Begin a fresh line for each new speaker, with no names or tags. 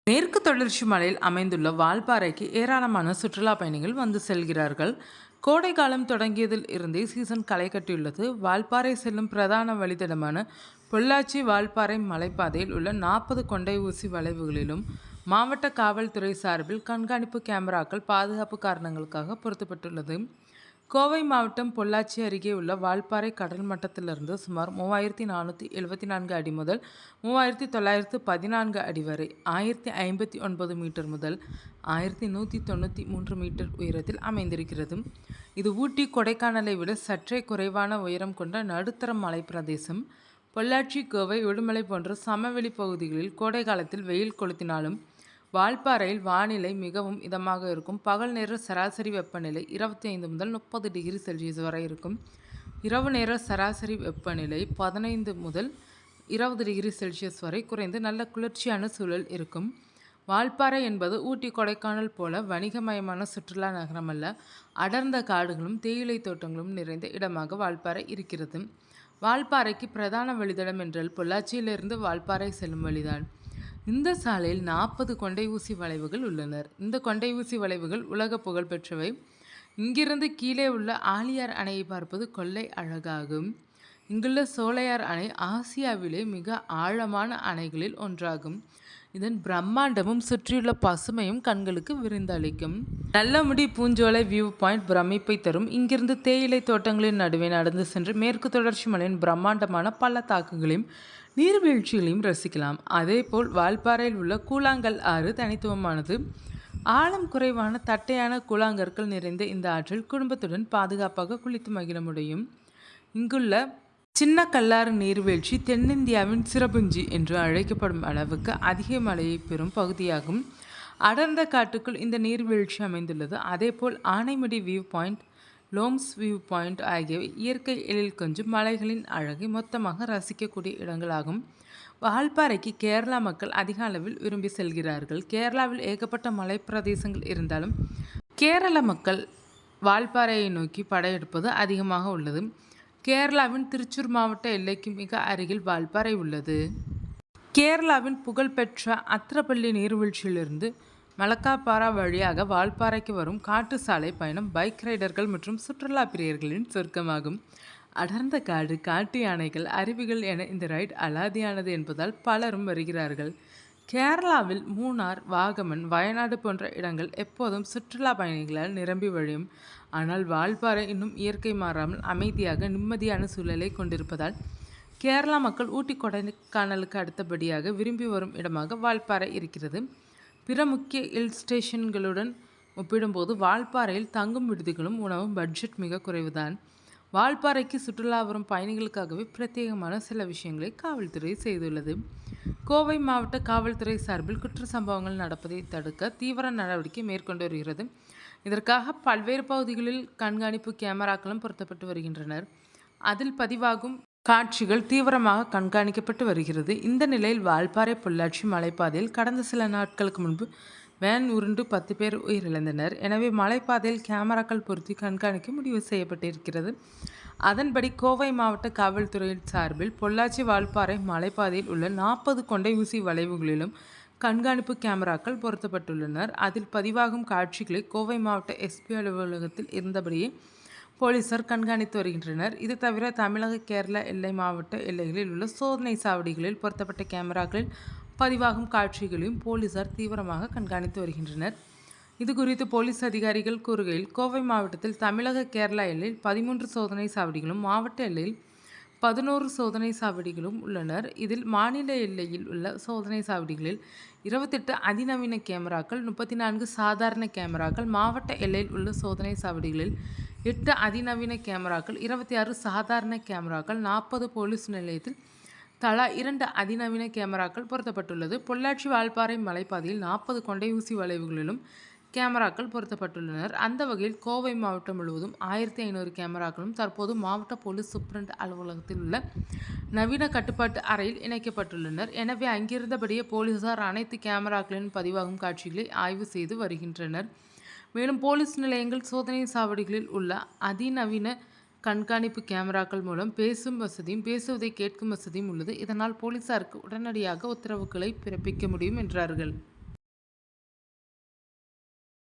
மேற்கு தொடர்ச்சி மலையில் அமைந்துள்ள வால்பாறைக்கு ஏராளமான சுற்றுலா பயணிகள் வந்து செல்கிறார்கள். கோடை காலம் தொடங்கியதில் இருந்தே சீசன் களை கட்டியுள்ளது. வால்பாறை செல்லும் பிரதான வழித்தடமான பொள்ளாச்சி வால்பாறை மலைப்பாதையில் உள்ள 40 கொண்டை ஊசி வளைவுகளிலும் மாவட்ட காவல்துறை சார்பில் கண்காணிப்பு கேமராக்கள் பாதுகாப்பு காரணங்களுக்காக பொருத்தப்பட்டுள்ளது. கோவை மாவட்டம் பொள்ளாச்சி அருகே உள்ள வால்பாறை கடல் மட்டத்திலிருந்து சுமார் 3474 அடி முதல் 3914 அடி வரை 1059 மீட்டர் முதல் 1193 மீட்டர் உயரத்தில் அமைந்திருக்கிறது. இது ஊட்டி கொடைக்கானலை விட சற்றே குறைவான உயரம் கொண்ட நடுத்தர மலை பிரதேசம். பொள்ளாச்சி, கோவை, உடுமலை போன்ற சமவெளி பகுதிகளில் கோடை காலத்தில் வெயில் கொளுத்தினாலும் வால்பாறையில் வானிலை மிகவும் இதமாக இருக்கும். பகல் நேர சராசரி வெப்பநிலை 25 முதல் 30 டிகிரி செல்சியஸ் வரை இருக்கும். இரவு நேர சராசரி வெப்பநிலை 15 முதல் 20 டிகிரி செல்சியஸ் வரை குறைந்து நல்ல குளிர்ச்சியான சூழல் இருக்கும். வால்பாறை என்பது ஊட்டி, கொடைக்கானல் போல வணிகமயமான சுற்றுலா நகரமல்ல. அடர்ந்த காடுகளும் தேயிலை தோட்டங்களும் நிறைந்த இடமாக வால்பாறை இருக்கிறது. வால்பாறைக்கு பிரதான வழித்தடம் என்றால் பொள்ளாச்சியிலிருந்து வால்பாறை செல்லும் வழிதான். இந்த சாலையில் 40 கொண்டை ஊசி வளைவுகள் உள்ளனர். இந்த கொண்டை ஊசி வளைவுகள் உலக புகழ் பெற்றவை. இங்கிருந்து கீழே உள்ள ஆழியார் அணையை பார்ப்பது கொள்ளை அழகாகும். இங்குள்ள சோலையார் அணை ஆசியாவிலே மிக ஆழமான அணைகளில் ஒன்றாகும். இதன் பிரம்மாண்டமும் சுற்றியுள்ள பசுமையும் கண்களுக்கு விருந்தளிக்கும். நல்லமுடி பூஞ்சோலை வியூ பாயிண்ட் பிரமிப்பை தரும். இங்கிருந்து தேயிலை தோட்டங்களின் நடுவே நடந்து சென்று மேற்கு தொடர்ச்சி மலையின் பிரம்மாண்டமான பள்ளத்தாக்குகளையும் நீர்வீழ்ச்சிகளையும் ரசிக்கலாம். அதேபோல் வால்பாறையில் உள்ள கூழாங்கல் ஆறு தனித்துவமானது. ஆழம் குறைவான தட்டையான கூழாங்கற்கள் நிறைந்த இந்த ஆற்றில் குடும்பத்துடன் பாதுகாப்பாக குளித்து மகிழ முடியும். இங்குள்ள சின்ன கல்லாறு நீர்வீழ்ச்சி தென்னிந்தியாவின் சிறப்புஞ்சி என்று அழைக்கப்படும் அளவுக்கு அதிக மழையை பெறும் பகுதியாகும். அடர்ந்த காட்டுக்குள் இந்த நீர்வீழ்ச்சி அமைந்துள்ளது. அதேபோல் ஆனைமடி வியூ பாயிண்ட், லோம்ஸ் வியூ பாயிண்ட் ஆகியவை இயற்கை எழில் கொஞ்சம் மலைகளின் அழகை மொத்தமாக ரசிக்கக்கூடிய இடங்களாகும். வால்பாறைக்கு கேரளா மக்கள் அதிக அளவில் விரும்பி செல்கிறார்கள். கேரளாவில் ஏகப்பட்ட மலை பிரதேசங்கள் இருந்தாலும் கேரள மக்கள் வால்பாறையை நோக்கி படையெடுப்பது அதிகமாக உள்ளது. கேரளாவின் திருச்சூர் மாவட்ட எல்லைக்கு மிக அருகில் வால்பாறை உள்ளது. கேரளாவின் புகழ்பெற்ற அத்திரப்பள்ளி நீர்வீழ்ச்சியிலிருந்து மலக்காப்பாரா வழியாக வால்பாறைக்கு வரும் காட்டு சாலை பயணம் பைக் ரைடர்கள் மற்றும் சுற்றுலா பிரியர்களின் சொர்க்கமாகும். அடர்ந்த காடு, காட்டு யானைகள், அருவிகள் என இந்த ரைட் அலாதியானது என்பதால் பலரும் வருகிறார்கள். கேரளாவில் மூணார், வாகமன், வயநாடு போன்ற இடங்கள் எப்போதும் சுற்றுலா பயணிகளால் நிரம்பி வழியும். ஆனால் வால்பாறை இன்னும் இயற்கை மாறாமல் அமைதியாக நிம்மதியான சூழலை கொண்டிருப்பதால் கேரளா மக்கள் ஊட்டி, கொடைக்கானலுக்கு அடுத்தபடியாக விரும்பி வரும் இடமாக வால்பாறை இருக்கிறது. பிற முக்கிய ஹில் ஸ்டேஷன்களுடன் ஒப்பிடும்போது வால்பாறையில் தங்கும் விடுதிகளும் உணவும் பட்ஜெட் மிக குறைவுதான். வால்பாறைக்கு சுற்றுலா வரும் பயணிகளுக்காகவே பிரத்யேகமான சில விஷயங்களை காவல்துறை செய்துள்ளது. கோவை மாவட்ட காவல்துறை சார்பில் குற்ற சம்பவங்கள் நடப்பதை தடுக்க தீவிர நடவடிக்கை மேற்கொண்டு வருகிறது. இதற்காக பல்வேறு பகுதிகளில் கண்காணிப்பு கேமராக்களும் பொருத்தப்பட்டு வருகின்றனர். அதில் பதிவாகும் காட்சிகள் தீவிரமாக கண்காணிக்கப்பட்டு வருகிறது. இந்த நிலையில் வால்பாறை பொள்ளாச்சி மலைப்பாதையில் கடந்த சில நாட்களுக்கு முன்பு வேன் உருண்டு 10 பேர் உயிரிழந்தனர். எனவே மலைப்பாதையில் கேமராக்கள் பொருத்தி கண்காணிக்க முடிவு செய்யப்பட்டிருக்கிறது. அதன்படி கோவை மாவட்ட காவல்துறை சார்பில் பொள்ளாச்சி வால்பாறை மலைப்பாதையில் உள்ள 40 கொண்டை ஊசி வளைவுகளிலும் கண்காணிப்பு கேமராக்கள் பொருத்தப்பட்டுள்ளனர். அதில் பதிவாகும் காட்சிகளை கோவை மாவட்ட எஸ்பி அலுவலகத்தில் இருந்தபடியே போலீசார் கண்காணித்து வருகின்றனர். இது தவிர தமிழக, கேரள எல்லை மாவட்ட எல்லைகளில் உள்ள சோதனை சாவடிகளில் பொருத்தப்பட்ட கேமராக்களில் பதிவாகும் காட்சிகளையும் போலீசார் தீவிரமாக கண்காணித்து வருகின்றனர். இது குறித்து போலீஸ் அதிகாரிகள் கூறுகையில், கோவை மாவட்டத்தில் தமிழக, கேரளா எல்லையில் 13 சோதனை சாவடிகளும், மாவட்ட எல்லையில் 11 சோதனை சாவடிகளும் உள்ளனர். இதில் மாநில எல்லையில் உள்ள சோதனை சாவடிகளில் 28 அதிநவீன கேமராக்கள், 34 சாதாரண கேமராக்கள், மாவட்ட எல்லையில் உள்ள சோதனை சாவடிகளில் 8 அதிநவீன கேமராக்கள், 26 சாதாரண கேமராக்கள், 40 போலீஸ் நிலையத்தில் தலா 2 அதிநவீன கேமராக்கள் பொருத்தப்பட்டுள்ளது. பொள்ளாச்சி வால்பாறை மலைப்பாதையில் 40 கொண்டை ஊசி வளைவுகளிலும் கேமராக்கள் பொருத்தப்பட்டுள்ளனர். அந்த வகையில் கோவை மாவட்டம் முழுவதும் 1500 கேமராக்களும் தற்போது மாவட்ட போலீஸ் சூப்பரண்ட் அலுவலகத்தில் உள்ள நவீன கட்டுப்பாட்டு அறையில் இணைக்கப்பட்டுள்ளனர். எனவே அங்கிருந்தபடியே போலீசார் அனைத்து கேமராக்களின் பதிவாகும் காட்சிகளை ஆய்வு செய்து வருகின்றனர். மேலும் போலீஸ் நிலையங்கள், சோதனை சாவடிகளில் உள்ள அதிநவீன கண்காணிப்பு கேமராக்கள் மூலம் பேசும் வசதியும், பேசுவதை கேட்கும் வசதியும் உள்ளது. இதனால் போலீசாருக்கு உடனடியாக உத்தரவுகளை பிறப்பிக்க முடியும் என்றார்கள்.